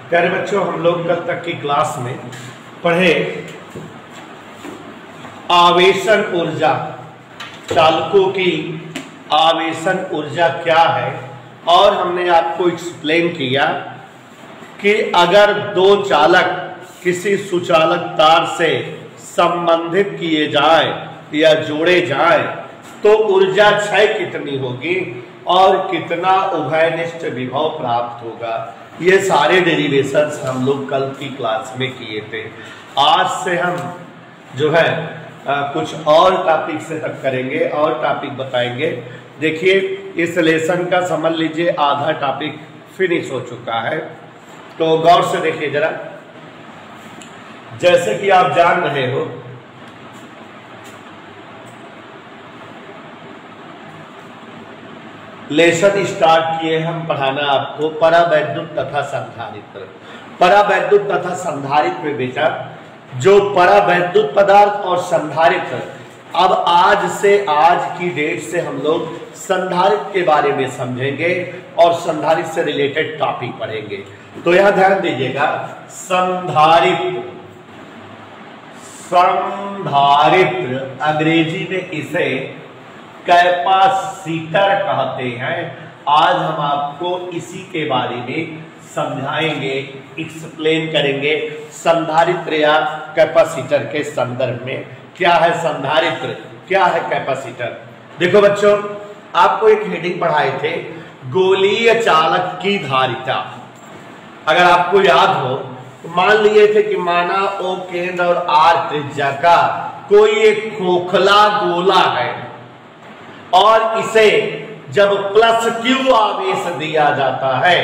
प्यारे बच्चों, हम लोग कल तक की क्लास में पढ़े आवेशन ऊर्जा, चालकों की आवेशन ऊर्जा क्या है। और हमने आपको एक्सप्लेन किया कि अगर दो चालक किसी सुचालक तार से संबंधित किए जाए या जोड़े जाए तो ऊर्जा क्षय कितनी होगी और कितना उभयनिष्ठ विभव प्राप्त होगा। ये सारे डेरिवेशंस हम लोग कल की क्लास में किए थे। आज से हम जो है कुछ और टॉपिक से तक करेंगे और टॉपिक बताएंगे। देखिए, इस लेसन का समझ लीजिए आधा टॉपिक फिनिश हो चुका है, तो गौर से देखिए जरा। जैसे कि आप जान रहे हो लेसन स्टार्ट किए हम पढ़ाना आपको परावैद्युत तथा संधारित्र। परावैद्युत तथा संधारित्र में बेटा जो परावैद्युत पदार्थ और संधारित्र, अब आज से आज की डेट से हम लोग संधारित्र के बारे में समझेंगे और संधारित्र से रिलेटेड टॉपिक पढ़ेंगे। तो यहां ध्यान दीजिएगा, संधारित्र अंग्रेजी में इसे कैपेसिटर कहते हैं। आज हम आपको इसी के बारे में समझाएंगे, एक्सप्लेन करेंगे संधारित्र या कैपेसिटर के संदर्भ में। क्या है संधारित्र, क्या है कैपेसिटर। देखो बच्चों, आपको एक हेडिंग पढ़ाए थे, गोलीय चालक की धारिता। अगर आपको याद हो तो मान लिए थे कि माना O केंद्र और R त्रिज्या का कोई एक खोखला गोला है और इसे जब प्लस Q आवेश दिया जाता है,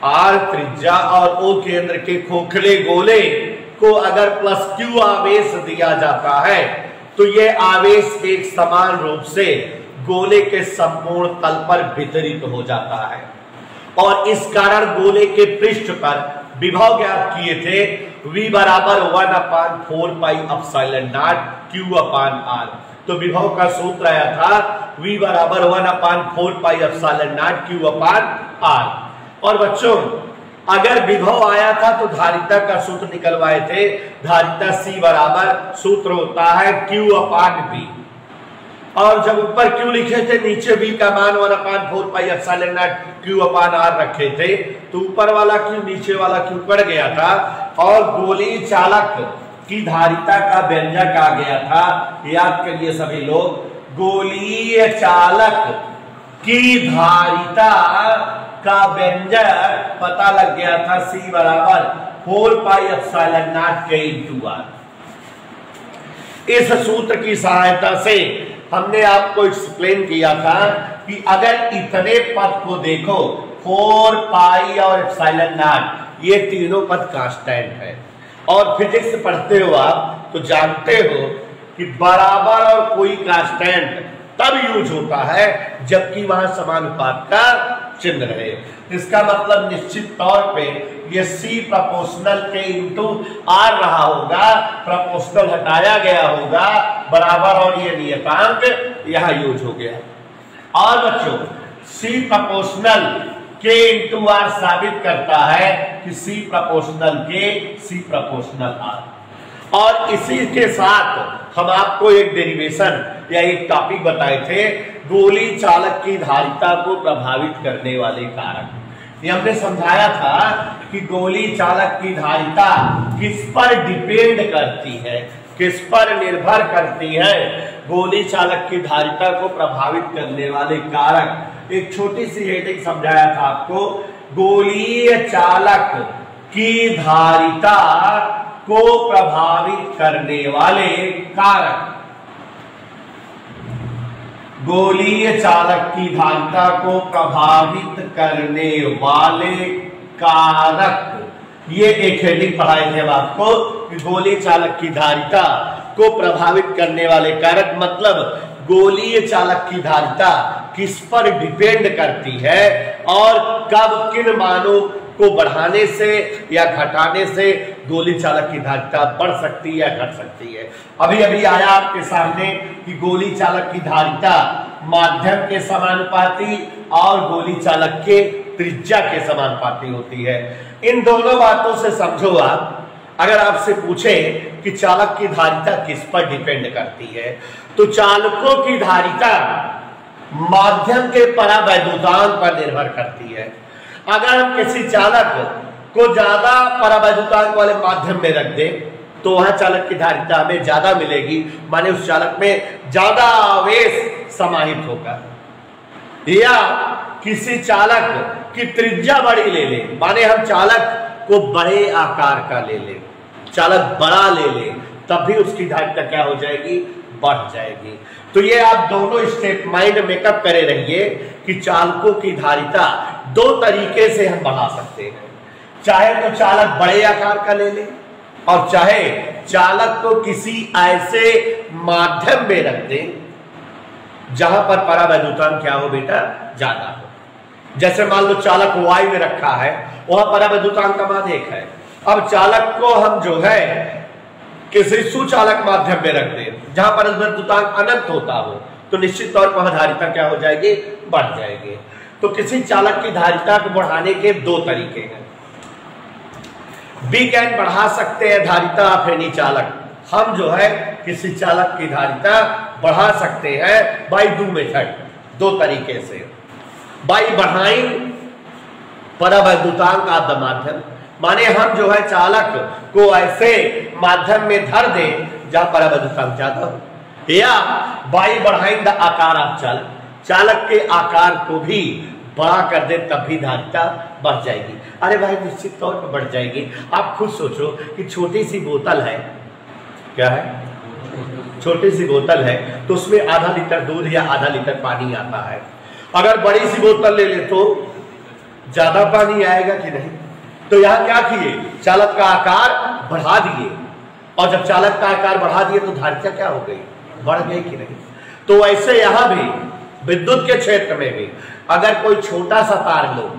R त्रिज्या और O केंद्र के खोखले गोले को अगर प्लस Q आवेश दिया जाता है तो यह आवेश एक समान रूप से गोले के संपूर्ण तल पर वितरित हो जाता है और इस कारण गोले के पृष्ठ पर विभव ज्ञात किए थे। V बराबर 1/4 पाई एप्सिलॉन नॉट Q/R। तो विभव का सूत्र आया था V बराबर 1/4 पाई एप्सिलॉन नॉट Q/R। और बच्चों, अगर विभव आया था तो धारिता का सूत्र निकलवाए थे। धारिता C बराबर सूत्र होता है Q/V। और जब ऊपर Q लिखे थे, नीचे V का मान 1/4 पाई एप्सिलॉन नॉट Q/R रखे थे, तो ऊपर वाला Q नीचे वाला Q पड़ गया था और गोलीय चालक की धारिता का व्यंजक आ गया था। याद करिए सभी लोग, गोलीय चालक की धारिता का व्यंजक पता लग गया था C बराबर 4 पाई एप्सिलॉन नॉट K/R। इस सूत्र की सहायता से हमने आपको एक्सप्लेन किया था कि अगर इतने पद को देखो, 4 पाई और एप्सिलॉन नॉट, ये तीनों पद कांस्टेंट है। और फिजिक्स पढ़ते हो आप तो जानते हो कि बराबर और कोई कांस्टेंट तब यूज होता है जबकि वहां समानुपात का चिन्ह रहे। इसका मतलब निश्चित तौर पे ये C proportional K into R रहा होगा, प्रोपोर्शनल हटाया गया होगा, बराबर और ये नियतांक यहां यूज हो गया। और बच्चों, C proportional K into R साबित करता है कि C proportional K, C proportional R। और इसी के साथ हम आपको एक डेरिवेशन या एक टॉपिक बताए थे, गोली चालक की धारिता को प्रभावित करने वाले कारक। ये हमने समझाया था कि गोली चालक की धारिता किस पर डिपेंड करती है, किस पर निर्भर करती है। गोली चालक की धारिता को प्रभावित करने वाले कारक, एक छोटी सी हेडिंग समझाया था आपको, गोलीय चालक की धारिता को प्रभावित करने वाले कारक। गोलीय चालक की धारिता को प्रभावित करने वाले कारक, ये एक हेडिंग पढ़ाए थे आपको कि गोलीय चालक की धारिता को प्रभावित करने वाले कारक, मतलब गोलीय चालक की धारिता किस पर डिपेंड करती है और कब किन मानों को बढ़ाने से या घटाने से गोली चालक की धारिता बढ़ सकती है या घट सकती है। अभी अभी आया आपके सामने कि गोली चालक की धारिता माध्यम के समानुपाती और गोली चालक के त्रिज्या के समानुपाती होती है। इन दोनों बातों से समझो आप, अगर आपसे पूछे कि चालक की धारिता किस पर डिपेंड करती है, तो चालकों की धारिता माध्यम के परावैद्युतांक पर निर्भर करती है। अगर हम किसी चालक को ज्यादा परावैद्युतांक वाले माध्यम में रख दे तो वह चालक की धारिता हमें ज्यादा मिलेगी, माने उस चालक में ज्यादा आवेश समाहित होगा। या किसी चालक की त्रिज्या बड़ी ले ले, माने हम चालक को बड़े आकार का ले ले, चालक बड़ा ले ले, तब भी उसकी धारिता क्या हो जाएगी, बढ़ जाएगी। तो ये आप दोनों स्टेप माइंड मेकअप करे रहिए कि चालकों की धारिता दो तरीके से हम बढ़ा सकते हैं। चाहे तो चालक बड़े आकार का ले ले और चाहे चालक को किसी ऐसे माध्यम में रख दे जहां पर परावैद्युतांक क्या हो बेटा, ज्यादा हो। जैसे मान लो चालक वायु में रखा है, वहां परावैद्युतांक का मान 1 है। अब चालक को हम जो है किसी सुचालक माध्यम में रख दे जहां परावैद्युतांक अनंत होता हो, तो निश्चित तौर पर धारिता क्या हो जाएगी, बढ़ जाएगी। तो किसी चालक की धारिता को बढ़ाने के दो तरीके हैं। वीकेंड बढ़ा सकते हैं धारिता फेनी चालक, हम जो है किसी चालक की धारिता बढ़ा सकते हैं बाई दो मेथड, दो तरीके से। बाई बढ़ाई परावैद्युतांक ऑफ द माध्यम, माने हम जो है चालक को ऐसे माध्यम में धर दें जहां परावैद्युतांक ज्यादा हो, या बाई बढ़ाई द आकार ऑफ चालक, चालक के आकार को भी बड़ा कर दे तब भी धारिता बढ़ जाएगी। अरे भाई निश्चित तौर पर बढ़ जाएगी। आप खुद सोचो कि छोटी सी बोतल है, क्या है, छोटी सी बोतल है, तो उसमें आधा लीटर दूध या आधा लीटर पानी आता है। अगर बड़ी सी बोतल ले ले तो ज्यादा पानी आएगा कि नहीं? तो यहाँ क्या किए, चालक का आकार बढ़ा दिए, और जब चालक का आकार बढ़ा दिए तो धारिता क्या हो गई, बढ़ गई कि नहीं? तो वैसे यहां भी विद्युत के क्षेत्र में भी अगर कोई छोटा सा तार लो,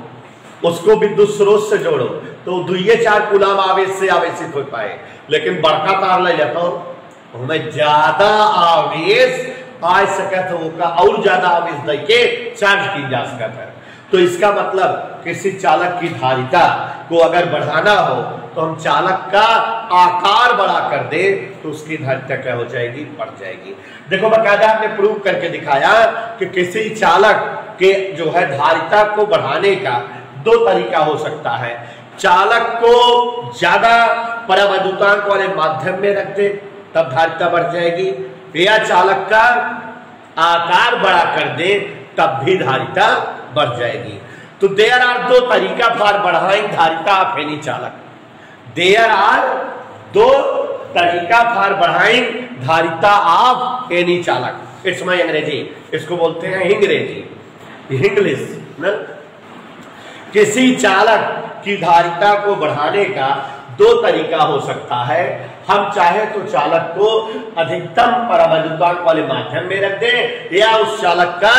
उसको विद्युत स्रोत से जोड़ो तो 2-4 कूलम आवेश से आवेशित हो पाए, लेकिन बड़का तार ले जाता हो हमें ज्यादा आवेश आ सकत होगा और ज्यादा आवेश देके चार्ज की जा सकता है। तो इसका मतलब किसी चालक की धारिता को अगर बढ़ाना हो तो हम चालक का आकार बड़ा कर दे तो उसकी धारिता क्या हो जाएगी, बढ़ जाएगी। देखो बकायदा आपने प्रूव करके दिखाया कि किसी चालक के जो है धारिता को बढ़ाने का दो तरीका हो सकता है। चालक को ज्यादा परावैद्युतांक वाले माध्यम में रख दे तब धारिता बढ़ जाएगी, या चालक का आकार बड़ा कर दे तब भी धारिता बढ़ जाएगी। तो देयर आर दो तरीका फॉर बढ़ाइंग धारिता ऑफ एनी चालक, देयर आर दो तरीका फॉर बढ़ाइंग धारिता ऑफ एनी चालक। इट्स माई अंग्रेजी, इसको बोलते हैं इंग्रेजी, इंग्लिश ना। किसी चालक की धारिता को बढ़ाने का दो तरीका हो सकता है। हम चाहे तो चालक को अधिकतम परावैद्युतांक वाले माध्यम में रख दें या उस चालक का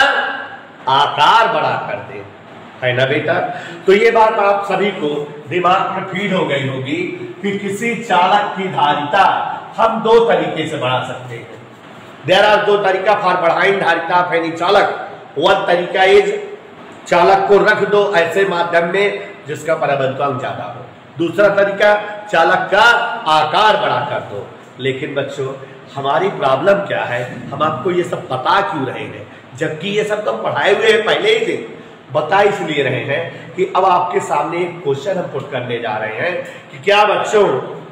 आकार बड़ा कर दें, है ना बेटा? तो ये बात आप सभी को दिमाग में फीड हो गई होगी कि किसी चालक की धारिता हम दो तरीके से बढ़ा सकते हैं। देयर आर दो तरीका फॉर बढ़ाइंग धारिता ऑफ एनी चालक। वन तरीका इज चालक को रख दो ऐसे माध्यम में जिसका परावैद्युतांक ज्यादा हो। दूसरा तरीका चालक का आकार बड़ा कर दो। लेकिन बच्चों हमारी प्रॉब्लम क्या है, हम आपको ये सब बता क्यों रहे हैं जबकि ये सब तो पढ़ाए हुए हैं पहले ही से। बता इसलिए रहे हैं कि अब आपके सामने एक क्वेश्चन हम पुट करने जा रहे हैं कि क्या बच्चों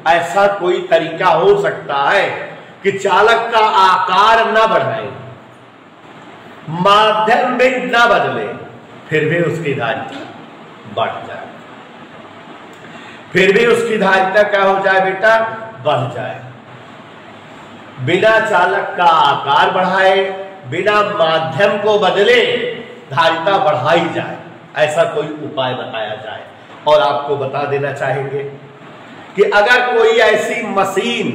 ऐसा कोई तरीका हो सकता है कि चालक का आकार ना बढ़ाए, माध्यम में ना बदले, फिर भी उसकी धारिता बढ़ जाए, फिर भी उसकी धारिता क्या हो जाए बेटा, बढ़ जाए, बिना चालक का आकार बढ़ाए, बिना माध्यम को बदले धारिता बढ़ाई जाए, ऐसा कोई उपाय बताया जाए। और आपको बता देना चाहेंगे कि अगर कोई ऐसी मशीन,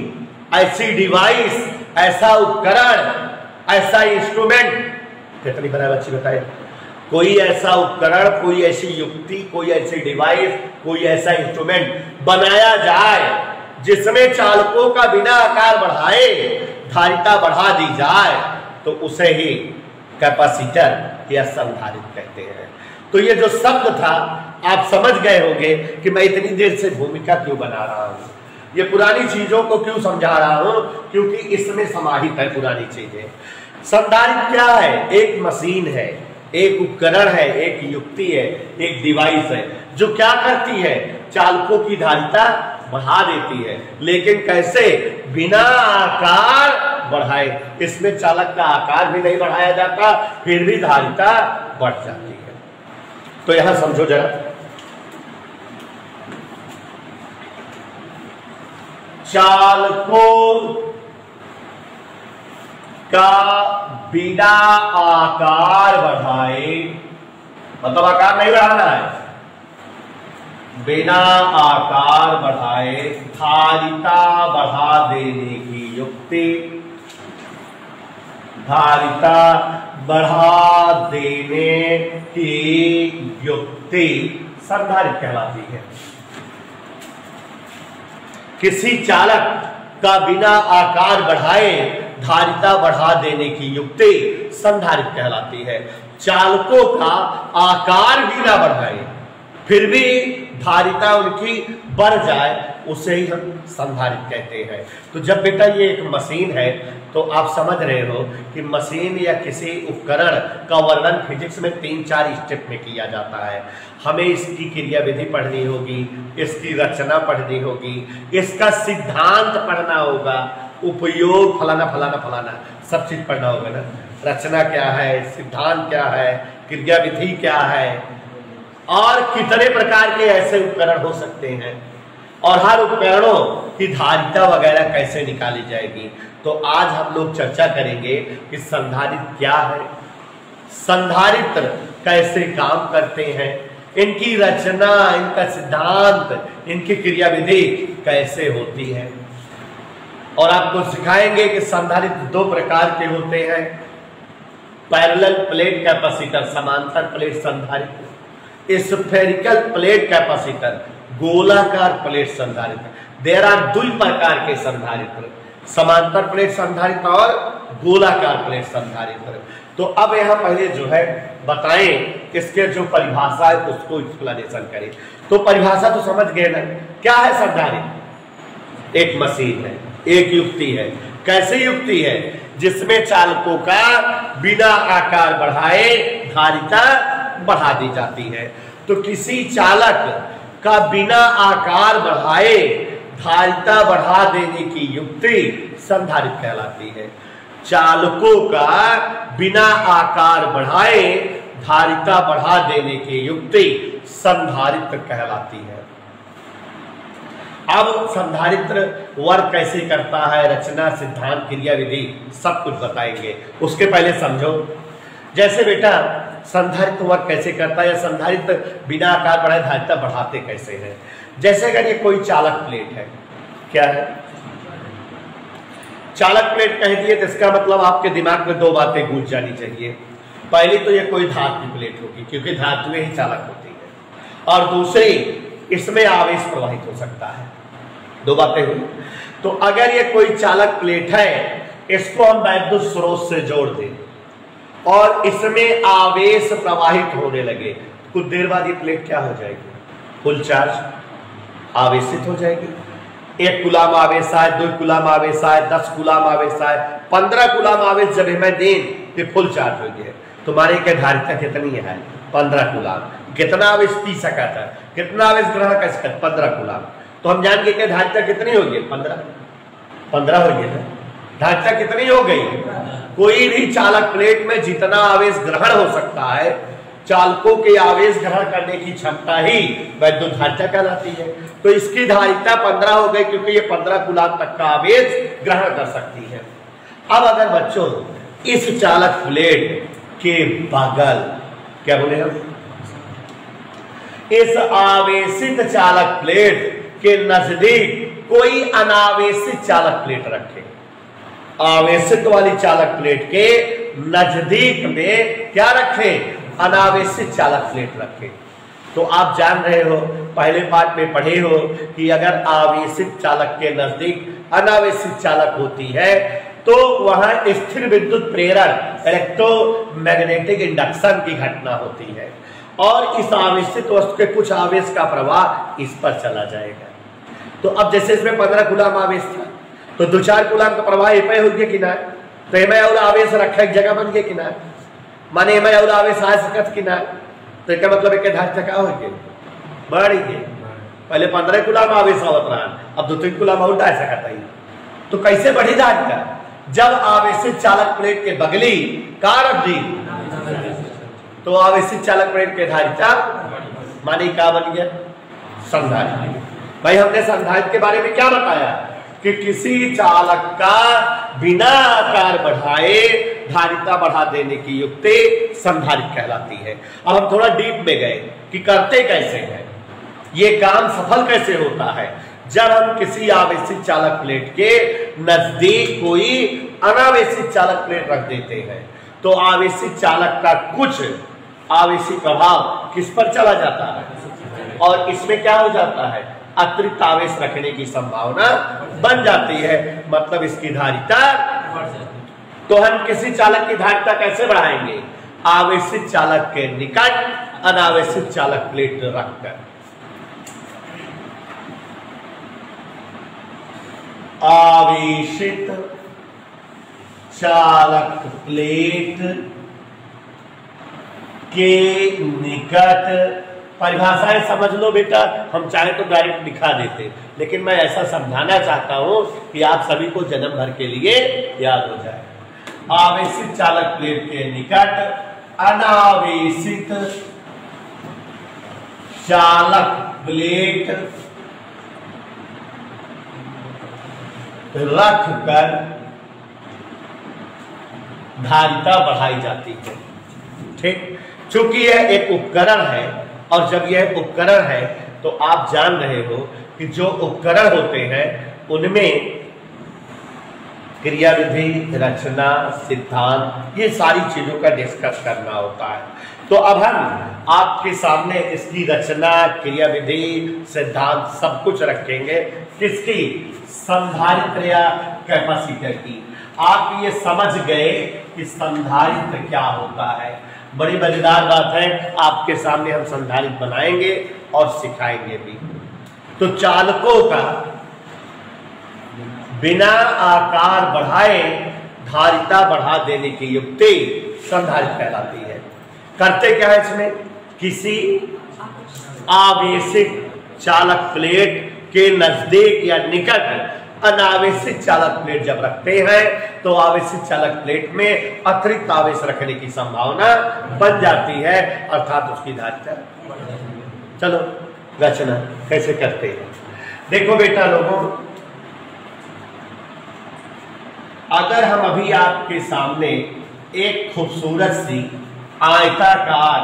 ऐसी डिवाइस, ऐसा उपकरण, ऐसा इंस्ट्रूमेंट, कितनी बार बच्ची बताए, कोई ऐसा उपकरण, कोई ऐसी युक्ति, कोई ऐसी डिवाइस, कोई ऐसा इंस्ट्रूमेंट बनाया जाए जिसमें चालकों का बिना आकार बढ़ाए धारिता बढ़ा दी जाए, तो उसे ही कैपेसिटर या संधारित्र कहते हैं। तो ये जो शब्द था आप समझ गए होंगे कि मैं इतनी देर से भूमिका क्यों बना रहा हूं, ये पुरानी चीजों को क्यों समझा रहा हूं, क्योंकि इसमें समाहित है पुरानी चीजें। संधारित्र क्या है? एक मशीन है, एक उपकरण है, एक युक्ति है, एक डिवाइस है जो क्या करती है? चालकों की धारिता बढ़ा देती है। लेकिन कैसे? बिना आकार बढ़ाए। इसमें चालक का आकार भी नहीं बढ़ाया जाता, फिर भी धारिता बढ़ जाती है। तो यहां समझो जरा, चालकों का बिना आकार बढ़ाए, मतलब आकार नहीं बढ़ाना है, बिना आकार बढ़ाए धारिता बढ़ा देने की युक्ति, धारिता बढ़ा देने की युक्ति संधारित्र कहलाती है। किसी चालक का बिना आकार बढ़ाए धारिता बढ़ा देने की युक्ति संधारित्र कहलाती है। चालकों का आकार भी ना बढ़ाए फिर भी धारिता उनकी बढ़ जाए, उसे ही हम संधारित्र कहते हैं। तो जब बेटा ये एक मशीन है तो आप समझ रहे हो कि मशीन या किसी उपकरण का वर्णन फिजिक्स में 3-4 स्टेप में किया जाता है। हमें इसकी क्रिया विधि पढ़नी होगी, इसकी रचना पढ़नी होगी, इसका सिद्धांत पढ़ना होगा, उपयोग फलाना फलाना फलाना सब चीज पढ़ना होगा ना। रचना क्या है, सिद्धांत क्या है, क्रिया विधि क्या है, और कितने प्रकार के ऐसे उपकरण हो सकते हैं, और हर उपकरणों की धारिता वगैरह कैसे निकाली जाएगी। तो आज हम लोग चर्चा करेंगे कि संधारित्र क्या है, संधारित्र कैसे काम करते हैं, इनकी रचना, इनका सिद्धांत, इनकी क्रियाविधि कैसे होती है। और आपको सिखाएंगे कि संधारित्र 2 प्रकार के होते हैं, पैरेलल प्लेट कैपेसिटर समांतर प्लेट संधारित्र, स्फेरिकल प्लेट कैपेसिटर गोलाकार प्लेट संधारित्र। देयर आर 2 प्रकार के संधारित्र, समांतर प्लेट संधारित्र और गोलाकार प्लेट संधारित्र। तो अब यहां पहले जो है बताएं इसके जो परिभाषा है उसको एक्सप्लेनेशन करें। तो परिभाषा तो समझ गए ना, क्या है संधारित्र? एक मशीन है, एक युक्ति है। कैसी युक्ति है? जिसमें चालकों का बिना आकार बढ़ाए धारिता बढ़ा दी जाती है। तो किसी चालक का बिना आकार बढ़ाए धारिता बढ़ा देने की युक्ति संधारित्र कहलाती है। चालकों का बिना आकार बढ़ाए धारिता बढ़ा देने की युक्ति संधारित्र कहलाती है। अब संधारित्र वर्क कैसे करता है, रचना, सिद्धांत, क्रिया विधि सब कुछ बताएंगे। उसके पहले समझो, जैसे बेटा संधारित्र वर्क कैसे करता है या संधारित्र बिना आकार बढ़ाए धारिता बढ़ाते कैसे हैं। जैसे अगर ये कोई चालक प्लेट है, क्या है? चालक प्लेट कह दिए तो इसका मतलब आपके दिमाग में 2 बातें गूंज जानी चाहिए। पहली तो ये कोई धातु की प्लेट होगी क्योंकि धातुएं ही चालक होती है, और दूसरी इसमें आवेश प्रवाहित हो सकता है। 2 बातें हुई। तो अगर ये कोई चालक प्लेट है, इसको हम वैद्युत स्रोत से जोड़ दें और इसमें आवेश प्रवाहित होने लगे, कुछ देर बाद ये प्लेट क्या हो जाएगी? फुल चार्ज, आवेशित हो जाएगी। 1 कूलाम आवेश आए, 2 कूलाम आवेश आए, 10 कूलाम आवेश आए, 15 कूलाम आवेश जब हमें दें तो फुल चार्ज हो गया। तुम्हारे क्या धारिता कितनी है? 15 कूलाम। कितना आवेश पी सका था, कितना आवेश ग्रहण कर सका? 15 कूलाम। तो हम जान के धारिता कितनी होगी? 15 हो गई। धारिता कितनी हो गई? कोई भी चालक प्लेट में जितना आवेश ग्रहण हो सकता है, चालकों के आवेश ग्रहण करने की क्षमता ही वैद्युत धारिता कहलाती है। तो इसकी धारिता 15 हो गई क्योंकि ये 15 कूलाम तक का आवेश ग्रहण कर सकती है। अब अगर बच्चों इस चालक प्लेट के बगल, क्या बोले हम, इस आवेशित चालक प्लेट के नजदीक कोई अनावेशित चालक प्लेट रखे, आवेशित वाली चालक प्लेट के नजदीक में क्या रखे? अनावेशित चालक प्लेट रखे। तो आप जान रहे हो, पहले पाठ में पढ़े हो कि अगर आवेशित चालक के नजदीक अनावेशित चालक होती है तो वहां स्थिर विद्युत प्रेरण, इलेक्ट्रोमैग्नेटिक इंडक्शन की घटना होती है। और इस आवेशित वस्तु के कुछ आवेश का प्रवाह इस पर चला जाएगा। तो अब जैसे इसमें 15 कूलम आवेश था, तो 2-4 कूलम का प्रवाह एम हो गया कि ना, तो एम और आवेश रखा एक जगह बन गया कि ना, माने एम और आवेश आ सकत कि ना, तो इसका मतलब एक धारिता क्या हो गया, बढ़ गया। पहले 15 कूलम आवेश आवत रहा, अब 2-3 कूलम और डाल सकता है। तो कैसे बढ़ी धारिता, जब आवेशित चालक प्लेट के बगली का रख दी, तो आवेशित चालक प्लेट के धारिता माने क्या बन गया, संधारित्र। भाई हमने संधारित्र के बारे में क्या बताया कि किसी चालक का बिना आकार बढ़ाए धारिता बढ़ा देने की युक्ति संधारित्र कहलाती है। अब हम थोड़ा डीप में गए कि करते कैसे हैं, ये काम सफल कैसे होता है। जब हम किसी आवेशित चालक प्लेट के नजदीक कोई अनावेशित चालक प्लेट रख देते हैं, तो आवेशित चालक का कुछ आवेशित प्रभाव किस पर चला जाता है, और इसमें क्या हो जाता है, अतिरिक्त आवेश रखने की संभावना बन जाती है, मतलब इसकी धारिता। तो हम किसी चालक की धारिता कैसे बढ़ाएंगे, आवेशित चालक के निकट अनावेशित चालक प्लेट रखकर। आवेशित चालक प्लेट के निकट, परिभाषाएं समझ लो बेटा, हम चाहे तो डायरेक्ट दिखा देते, लेकिन मैं ऐसा समझाना चाहता हूं कि आप सभी को जन्म भर के लिए याद हो जाए। आवेशित चालक प्लेट के निकट अनावेशित चालक प्लेट रख कर धारिता बढ़ाई जाती है। ठीक, चूंकि यह एक उपकरण है, और जब यह उपकरण है तो आप जान रहे हो कि जो उपकरण होते हैं उनमें क्रियाविधि, रचना, सिद्धांत, ये सारी चीजों का डिस्कस करना होता है। तो अब हम आपके सामने इसकी रचना, क्रियाविधि, सिद्धांत सब कुछ रखेंगे। किसकी, संधारित्र या कैपेसिटर की। आप ये समझ गए कि संधारित्र क्या होता है। बड़ी मजेदार बात है, आपके सामने हम संधारित्र बनाएंगे और सिखाएंगे भी। तो चालकों का बिना आकार बढ़ाए धारिता बढ़ा देने की युक्ति संधारित्र कहलाती है। करते क्या है इसमें, किसी आवेशित चालक प्लेट के नजदीक या निकट अनावेशित चालक प्लेट जब रखते हैं, तो आवेशित चालक प्लेट में अतिरिक्त आवेश रखने की संभावना बन जाती है, अर्थात उसकी धारिता। चलो रचना कैसे करते हैं, देखो बेटा लोगों, अगर हम अभी आपके सामने एक खूबसूरत सी आयताकार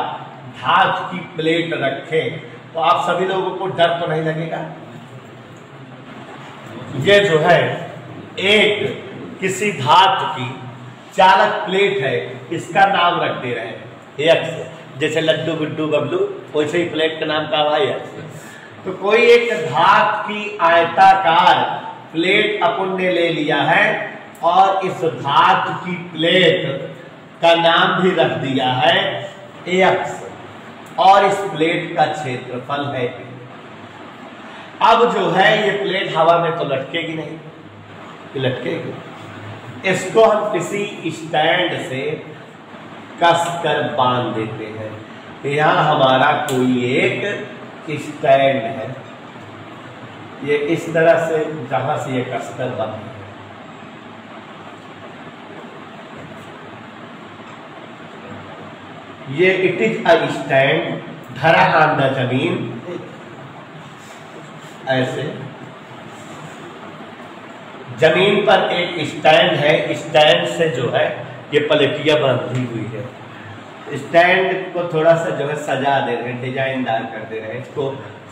धातु की प्लेट रखें, तो आप सभी लोगों को डर तो नहीं लगेगा। ये जो है एक किसी धातु की चालक प्लेट है, इसका नाम रख दे रहे हैं एक्स, जैसे लड्डू गुड्डू बबलू, वैसे ही प्लेट का नाम का भाई है। तो कोई एक धातु की आयताकार प्लेट अपन ने ले लिया है, और इस धातु की प्लेट का नाम भी रख दिया है एक्स, और इस प्लेट का क्षेत्रफल है। अब जो है ये प्लेट हवा में तो लटकेगी नहीं, लटकेगी। इसको हम किसी स्टैंड से कसकर बांध देते हैं। यहाँ हमारा कोई एक स्टैंड है, ये इस तरह से, जहां से ये कसकर बंद है। ये इट इज अ स्टैंड धरा ऑन द जमीन, ऐसे जमीन पर एक स्टैंड है, स्टैंड से जो है ये पलटियां बांधी हुई है। स्टैंड को थोड़ा सा जो है सजा दे रहे हैं, डिजाइनदार कर दे रहे हैं, इसको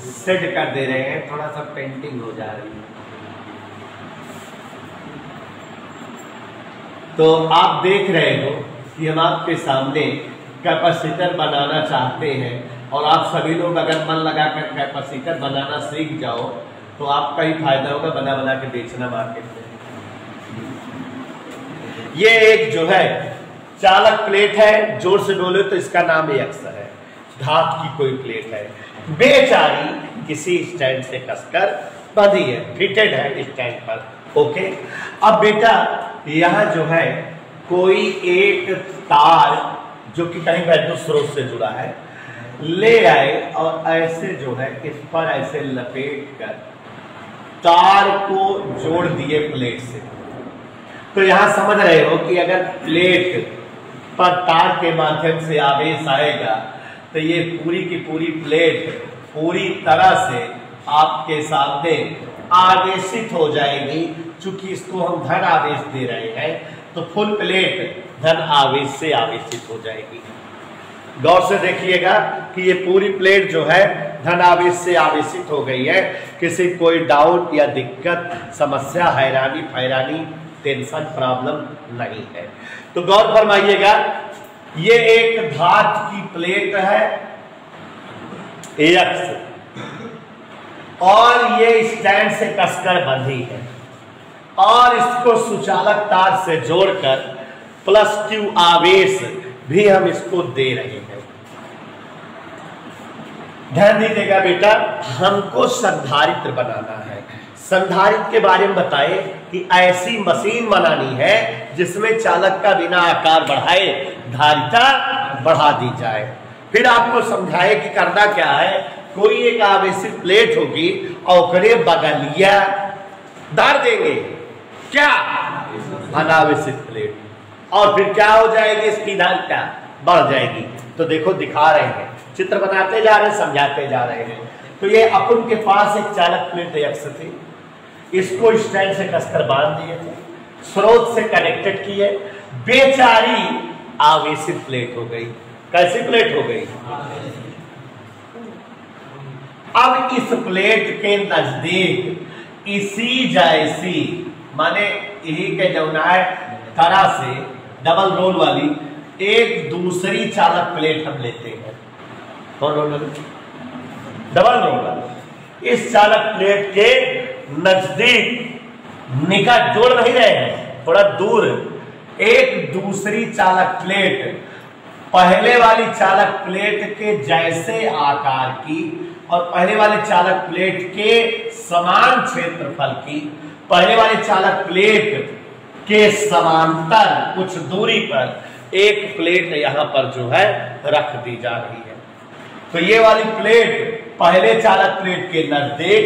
सेट कर दे रहे हैं, थोड़ा सा पेंटिंग हो जा रही है। तो आप देख रहे हो कि हम आपके सामने कैपेसिटर बनाना चाहते हैं, और आप सभी लोग अगर मन लगाकर कैपेसिटर बनाना सीख जाओ तो आपका ही फायदा होगा, बना बना के बेचना मार्केट में। ये एक जो है चालक प्लेट है, जोर से बोले तो इसका नाम एक्स है। धातु की कोई प्लेट है, बेचारी किसी स्टैंड से कसकर बंधी है, फिटेड है स्टैंड पर। ओके, अब बेटा यहां जो है कोई एक तार जो कि कहीं वैद्युत स्रोत से जुड़ा है ले आए और ऐसे जो है इस पर ऐसे लपेट कर तार को जोड़ दिए प्लेट से। तो यहां समझ रहे हो कि अगर प्लेट पर तार के माध्यम से आवेश आएगा तो ये पूरी की पूरी प्लेट पूरी तरह से आपके सामने आवेशित हो जाएगी। चूंकि इसको हम धन आवेश दे रहे हैं तो फुल प्लेट धन आवेश से आवेशित हो जाएगी। गौर से देखिएगा कि ये पूरी प्लेट जो है धन आवेश से आवेशित हो गई है। किसी कोई डाउट या दिक्कत, समस्या, हैरानी फैरानी, टेंशन, प्रॉब्लम नहीं है। तो गौर फरमाइएगा, ये एक धातु की प्लेट है X और ये स्टैंड से कसकर बंधी है और इसको सुचालक तार से जोड़कर प्लस Q आवेश भी हम इसको दे रहे हैं। ध्यान दीजिएगा बेटा, हमको संधारित्र बनाना है। संधारित्र के बारे में बताएं कि ऐसी मशीन बनानी है जिसमें चालक का बिना आकार बढ़ाए धारिता बढ़ा दी जाए। फिर आपको समझाए कि करना क्या है। कोई एक आवेशित प्लेट होगी और ओकरे बगलिया डाल देंगे, क्या अनावेशित प्लेट, और फिर क्या हो जाएगी, इसकी धारिता बढ़ जाएगी। तो देखो दिखा रहे हैं, चित्र बनाते जा रहे हैं, समझाते जा रहे हैं। तो ये अपन के पास एक चालक प्लेट X थी, इसको स्टैंड से कसकर बांध दिए थे, स्रोत से कनेक्टेड किए, बेचारी आवेशित प्लेट हो गई। कैसी प्लेट हो गई? अब इस प्लेट के नजदीक इसी जैसी माने यही के जौनाय तरह से डबल रोल वाली एक दूसरी चालक प्लेट हम लेते हैं। कौन रोल वाली? डबल रोल वाली। इस चालक प्लेट के नजदीक निकट जोड़ नहीं रहे हैं, थोड़ा दूर एक दूसरी चालक प्लेट पहले वाली चालक प्लेट के जैसे आकार की और पहले वाले चालक प्लेट के समान क्षेत्रफल की, पहले वाले चालक प्लेट के समांतर कुछ दूरी पर एक प्लेट यहां पर जो है रख दी जा रही है। तो ये वाली प्लेट पहले चालक प्लेट के नजदीक,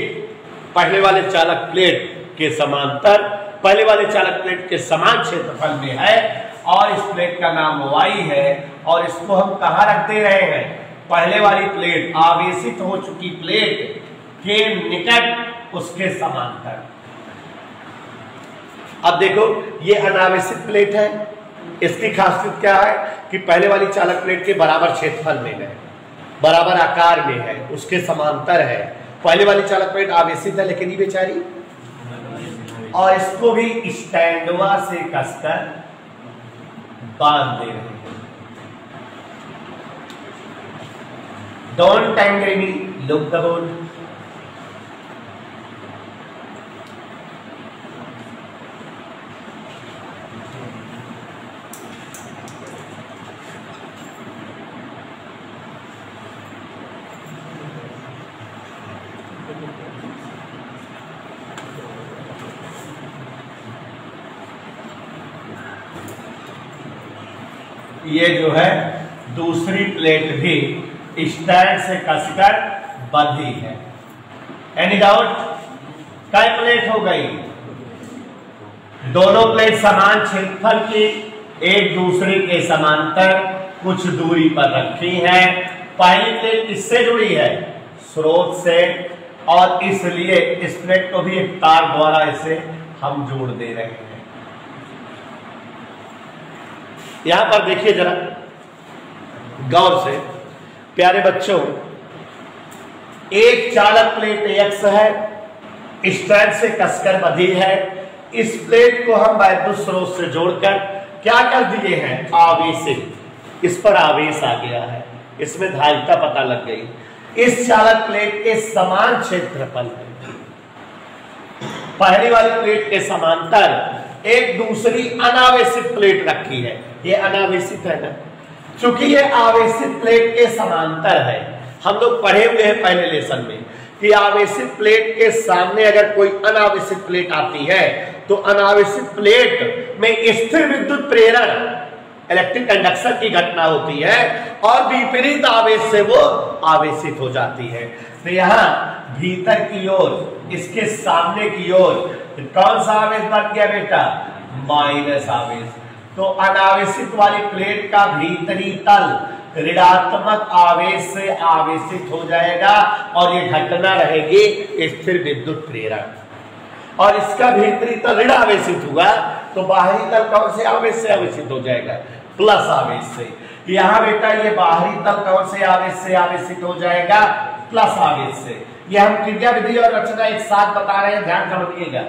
पहले वाले चालक प्लेट के समांतर, पहले वाले चालक प्लेट के समान क्षेत्रफल में है और इस प्लेट का नाम Y है और इसको हम कहां रख दे रहे हैं? पहले वाली प्लेट आवेशित हो चुकी प्लेट के निकट उसके समांतर। अब देखो ये अनावेशित प्लेट है, इसकी खासियत क्या है कि पहले वाली चालक प्लेट के बराबर क्षेत्रफल में है, बराबर आकार में है, उसके समांतर है। पहले वाली चालक प्लेट आवेशित है लेकिन ये बेचारी, और इसको भी स्टैंडवा से कसकर बांध दे रहे हैं। Don't anger me, look the board. ये जो है दूसरी प्लेट भी स्टैंड से कसकर बंधी है। Any doubt? कई प्लेट हो गई? दोनों प्लेट समान क्षेत्रफल की, एक दूसरे के समांतर कुछ दूरी पर रखी है। पहली प्लेट किससे जुड़ी है? स्रोत से, और इसलिए इस प्लेट को भी एक तार द्वारा इसे हम जोड़ दे रहे हैं। यहां पर देखिए जरा गौर से प्यारे बच्चों, एक चालक प्लेट X है, स्टैंड से कसकर बंधी है। इस प्लेट को हम वैद्युत स्रोत से जोड़कर क्या कर दिए हैं? आवेशित। इस पर आवेश आ गया है, इसमें धारिता पता लग गई। इस चालक प्लेट के समान क्षेत्रफल में पहली वाली प्लेट के समांतर एक दूसरी अनावेशित प्लेट रखी है। ये अनावेशित है ना, चूंकि ये आवेशित प्लेट के समांतर है, हम लोग पढ़े हुए हैं पहले लेसन में कि आवेशित प्लेट के सामने अगर कोई अनावेशित प्लेट आती है तो अनावेशित प्लेट में स्थिर विद्युत प्रेरण इलेक्ट्रिक कंडक्शन की घटना होती है और विपरीत आवेश से वो आवेशित हो जाती है। तो यहाँ भीतर की ओर, इसके सामने की ओर कौन सा आवेश बन गया बेटा? माइनस आवेश। तो अनावेशित वाली प्लेट का भीतरी तल ऋणात्मक आवेश से आवेशित हो जाएगा और ये घटना रहेगी स्थिर विद्युत प्रेरण। और इसका भीतरी तल ऋण आवेशित हुआ तो बाहरी तल कौन से आवेश से आवेशित हो जाएगा? प्लस आवेश से। यहाँ बेटा ये बाहरी तल कौन से आवेश से आवेशित हो जाएगा? प्लस आवेश से। ये हम क्रिया विधि और रचना एक साथ बता रहे हैं, ध्यान समझिएगा।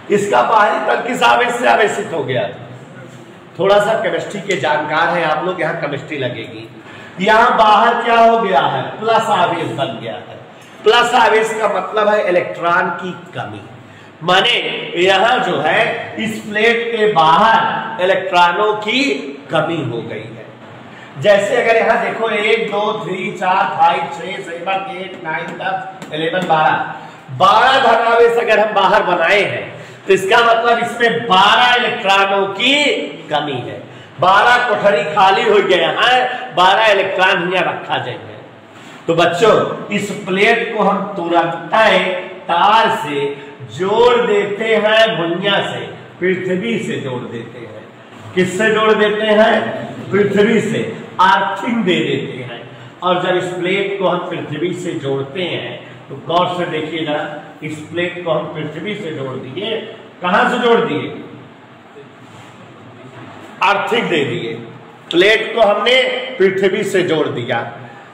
इसका बाहरी तल किस आवेश से आवेशित हो गया? थोड़ा सा केमिस्ट्री के जानकार हैं आप लोग, यहाँ केमिस्ट्री लगेगी। यहाँ बाहर क्या हो गया है? प्लस आवेश बन गया है। प्लस आवेश का मतलब है इलेक्ट्रॉन की कमी, माने यहाँ जो है इस प्लेट के बाहर इलेक्ट्रॉनों की कमी हो गई है। जैसे अगर यहाँ देखो 1 2 3 4 5 6 7 8 9 10 11 12 धनावेश अगर हम बाहर बनाए हैं तो इसका मतलब इसमें 12 इलेक्ट्रॉनों की कमी है। 12 कोठरी खाली हो गया है, 12 इलेक्ट्रॉन यहाँ रखा जाएगा। तो बच्चों इस प्लेट को हम तुरंत तार से जोड़ देते हैं, भुइयां से, पृथ्वी से जोड़ देते हैं। किससे जोड़ देते हैं? पृथ्वी से। अर्थिंग दे देते हैं। और जब इस प्लेट को हम पृथ्वी से जोड़ते हैं तो गौर से देखिए जरा, इस प्लेट को हम पृथ्वी से जोड़ दिए। कहां से जोड़ दिए? अर्थिंग दे दिए। प्लेट को हमने पृथ्वी से जोड़ दिया।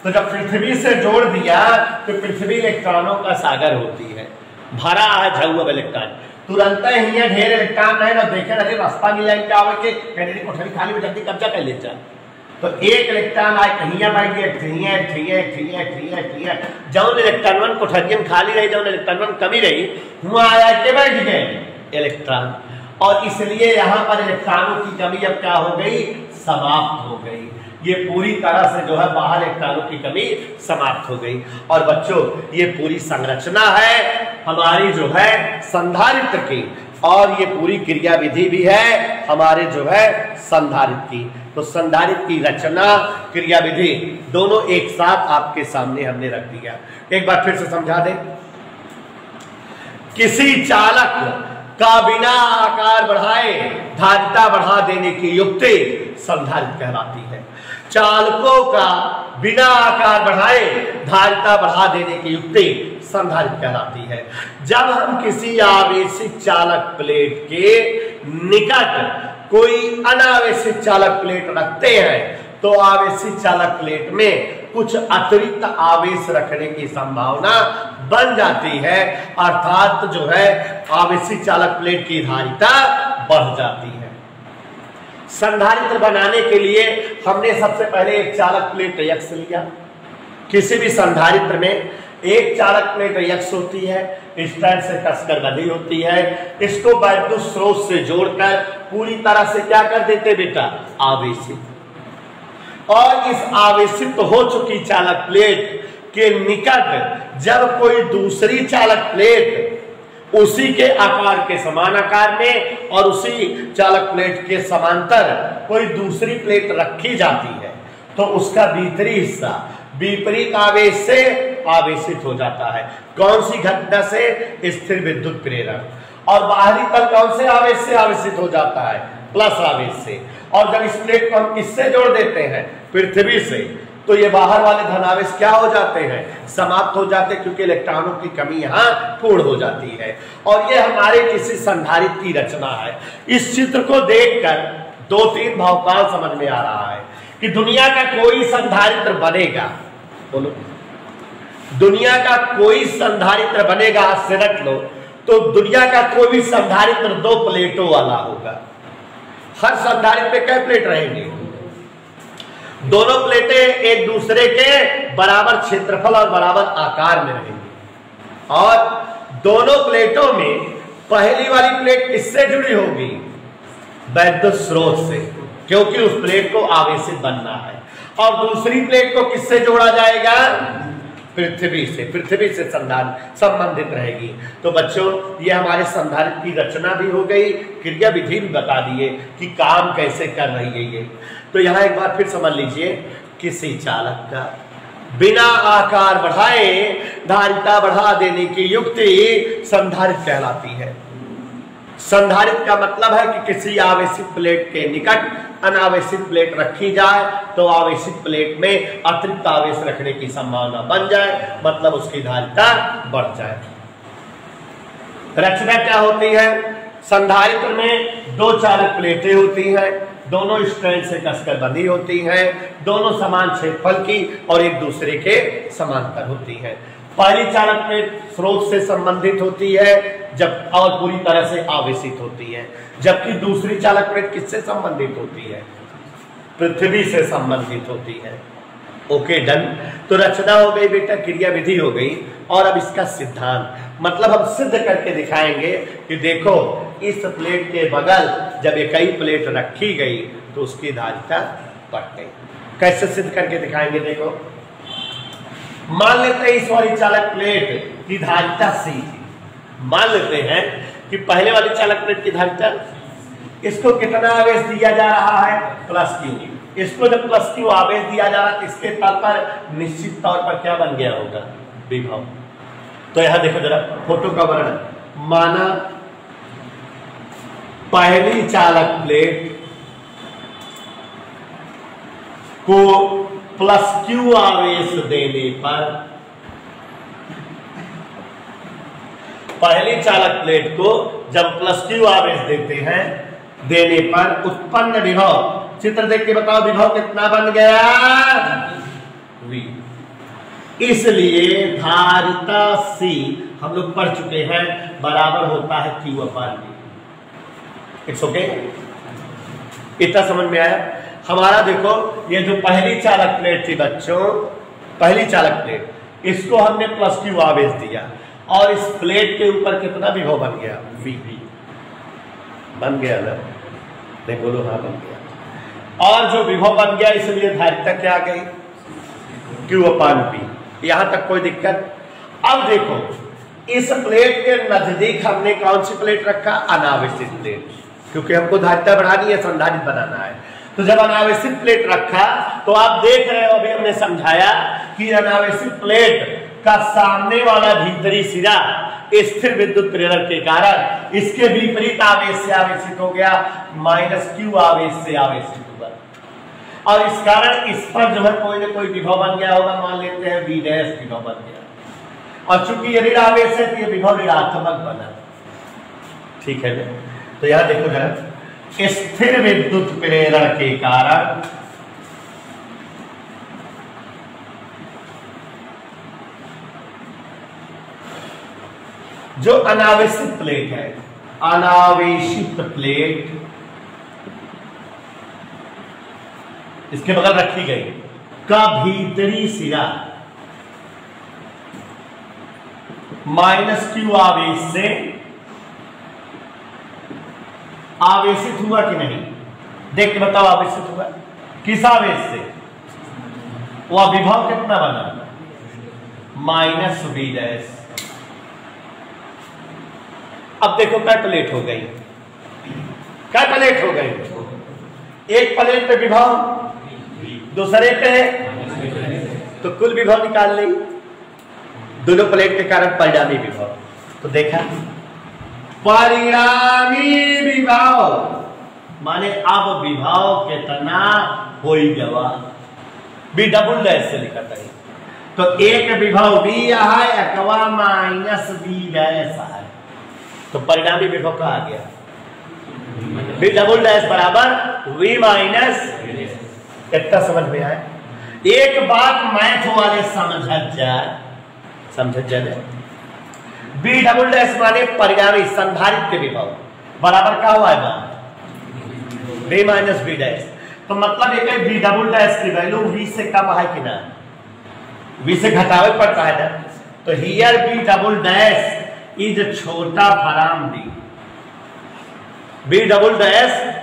तो जब पृथ्वी से जोड़ दिया तो पृथ्वी इलेक्ट्रॉनों का सागर होती है, भरा है झउब इलेक्ट्रॉन। तुरंत ही ढेर इलेक्ट्रॉन है ना, देखे ना रास्ता मिला क्या हो के कैनेडी कोठरी खाली में जल्दी कब्जा कर ले जा। तो एक इलेक्ट्रॉन आए कहीं बैठ गए, जौन इलेक्ट्रॉन कोठरियन खाली रही, जौन इलेक्ट्रॉन कमी रही, वहां आया के बैठ गए इलेक्ट्रॉन। और इसलिए यहाँ पर इलेक्ट्रॉनों की कमी अब क्या हो गई? समाप्त हो गई। ये पूरी तरह से जो है बाहर इलेक्ट्रॉनों की कमी समाप्त हो गई। और बच्चों ये पूरी संरचना है हमारी जो है संधारित्र की, और ये पूरी क्रिया विधि भी है हमारे जो है संधारित्र की। तो संधारित्र की रचना, क्रिया विधि दोनों एक साथ आपके सामने हमने रख दिया। एक बार फिर से समझा दें। किसी चालक का बिना आकार बढ़ाए धारिता बढ़ा देने की युक्ति संधारित्र कहलाती है। चालकों का बिना आकार बढ़ाए धारिता बढ़ा देने की युक्ति संधारित्र कहलाती है। जब हम किसी आवेशित चालक प्लेट के निकट कोई अनावेशित चालक प्लेट रखते हैं तो आवेशित चालक प्लेट में कुछ अतिरिक्त आवेश रखने की संभावना बन जाती है, अर्थात जो है आवेशित चालक प्लेट की धारिता बढ़ जाती है। संधारित्र बनाने के लिए हमने सबसे पहले एक चालक प्लेट यक्ष लिया। किसी भी संधारित्र में एक चालक प्लेट यक्ष होती है, स्टैंड से कसकर बंधी होती है। इसको विद्युत स्रोत से जोड़कर पूरी तरह से क्या कर देते बेटा? आवेशित। और इस आवेशित हो चुकी चालक प्लेट के निकट जब कोई दूसरी चालक प्लेट उसी के आकार के समान आकार में और उसी चालक प्लेट के समांतर कोई दूसरी प्लेट रखी जाती है तो उसका भीतरी हिस्सा विपरीत आवेश से आवेशित हो जाता है। कौन सी घटना से? स्थिर विद्युत प्रेरण। और बाहरी तल कौन से आवेश से आवेशित हो जाता है? प्लस आवेश से। और जब इस प्लेट को हम किससे जोड़ देते हैं? पृथ्वी से, तो ये बाहर वाले धनावेश क्या हो जाते हैं? समाप्त हो जाते हैं, क्योंकि इलेक्ट्रॉनों की कमी यहाँ पूर्ण हो जाती है। और ये हमारे किसी संधारित्र की रचना है। इस चित्र को देखकर 2-3 भावकाल समझ में आ रहा है कि दुनिया का कोई संधारित्र बनेगा, बोलो दुनिया का कोई संधारित्र बनेगा, हाथ से रख लो, तो दुनिया का कोई भी संधारित्र 2 प्लेटों वाला होगा। हर संधारित्र पे कई प्लेट रहेंगे? दोनों प्लेटें एक दूसरे के बराबर क्षेत्रफल और बराबर आकार में रहेंगी। और दोनों प्लेटों में पहली वाली प्लेट किससे जुड़ी होगी? विद्युत स्रोत से, क्योंकि उस प्लेट को आवेशित बनना है। और दूसरी प्लेट को किससे जोड़ा जाएगा? पृथ्वी से। पृथ्वी से संबंधित रहेगी। तो बच्चों ये हमारे संधारित्र की रचना भी हो गई, क्रिया विधि भी बता दिए कि काम कैसे कर रही है ये। तो यहाँ एक बार फिर समझ लीजिए, किसी चालक का बिना आकार बढ़ाए धारिता बढ़ा देने की युक्ति संधारित्र कहलाती है। संधारित्र का मतलब है कि किसी आवेशित प्लेट के निकट अनावेशित प्लेट रखी जाए तो आवेशित प्लेट में अतिरिक्त आवेश रखने की संभावना बन जाए, मतलब उसकी धारिता बढ़ जाए। रचना क्या होती है? संधारित्र में दो चालक प्लेटें होती हैं, दोनों स्ट्रैंड से कसकर बंधी होती हैं, दोनों समान क्षेत्रफल की और एक दूसरे के समांतर होती हैं। पहली चालक प्लेट स्रोत से संबंधित होती है जब और पूरी तरह से आवेशित होती है, जबकि दूसरी चालक प्लेट किससे संबंधित होती है? पृथ्वी से संबंधित होती है। Okay done. तो रचना हो गई बेटा, क्रिया विधि हो गई, और अब इसका सिद्धांत, मतलब हम सिद्ध करके दिखाएंगे कि देखो इस प्लेट के बगल जब एक ही प्लेट रखी गई तो उसकी धारिता बढ़ गई। कैसे सिद्ध करके दिखाएंगे? देखो मान लेते हैं इस वाली चालक प्लेट की धारिता C थी। मान लेते हैं कि पहले वाली चालक प्लेट की धारिता, इसको कितना आवेश दिया जा रहा है? +Q। इसको जब +Q आवेश दिया जा रहा है, इसके तल पर निश्चित तौर पर क्या बन गया होगा? विभव। तो यहां देखो जरा फोटो का वर्णन। माना पहली चालक प्लेट को +Q आवेश देने पर, पहली चालक प्लेट को जब +Q आवेश देने पर उत्पन्न विभव, चित्र देख के बताओ विभव कितना बन गया? V। इसलिए धारिता C हम लोग पढ़ चुके हैं बराबर होता है Q/V। It's okay? इतना समझ में आया? हमारा देखो ये जो पहली चालक प्लेट थी बच्चों, पहली चालक प्लेट, इसको हमने +Q आवेश दिया और इस प्लेट के ऊपर कितना विभव बन गया? VV बन गया ना? नहीं बोलो हाँ बन गया। और जो विभव बन गया इसलिए धारिता क्या आ गई? Q/V। यहां तक कोई दिक्कत? अब देखो इस प्लेट के नजदीक हमने कौन सी प्लेट रखा? अनावेशित प्लेट, क्योंकि हमको धारिता बढ़ानी है, संधारित्र बनाना है। तो जब अनावेशित प्लेट रखा तो आप देख रहे हो, अभी हमने समझाया कि अनावेशित प्लेट का सामने वाला भीतरी सिरा स्थिर विद्युत प्रेरण के कारण इसके विपरीत आवेश से आवेशित हो गया, -Q आवेश से आवेशित हुआ, और इस कारण इस पर जो है कोई ना कोई विभव बन गया होगा। मान लेते हैं V' विभव बन गया, और चूंकि ये ऋण आवेश है तो ये विभव ऋणात्मक बना। ठीक है ना? तो यहां देखो जरा, स्थिर विद्युत प्रेरण के कारण जो अनावेशित प्लेट है, अनावेशित प्लेट इसके बगल रखी गई का भीतरी सिरा -Q आवेश से आवेशित हुआ कि नहीं? देख के बताओ आवेशित हुआ किस आवेश से? वह विभव कितना बना? -V'। अब देखो क्या प्लेट हो गई? क्या प्लेट हो गई? एक प्लेट पे विभव, दूसरे पे, तो कुल विभव निकाल ली, दोनों प्लेट के कारण परिणामी विभव। तो देखा परिणामी विभव माने अब विभव कितना हो गया? V" से लिखा था। तो एक विभव V है, अथवा -V' है, तो परिणामी विभव का आ गया V" बराबर V- कितना समझ में आया? एक बात मैथ वाले समझ जाए V" माने परिणामी संधारित्र विभव बराबर क्या हुआ है? V-V'। तो मतलब एक V" की वैल्यू V से कम है कि ना? V से घटावे पड़ता है ना? तो हियर V" इज छोटा फराम V"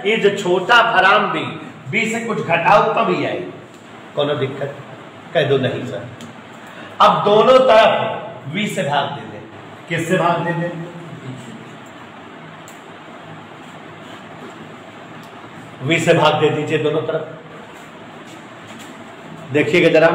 इज छोटा फराम B से कुछ घटाओ तभी आई। कोनो दिक्कत? कह दो नहीं सर। अब दोनों तरफ v से भाग दे दे। किससे भाग दे दे? v से भाग दे दीजिए दोनों तरफ। देखिएगा जरा,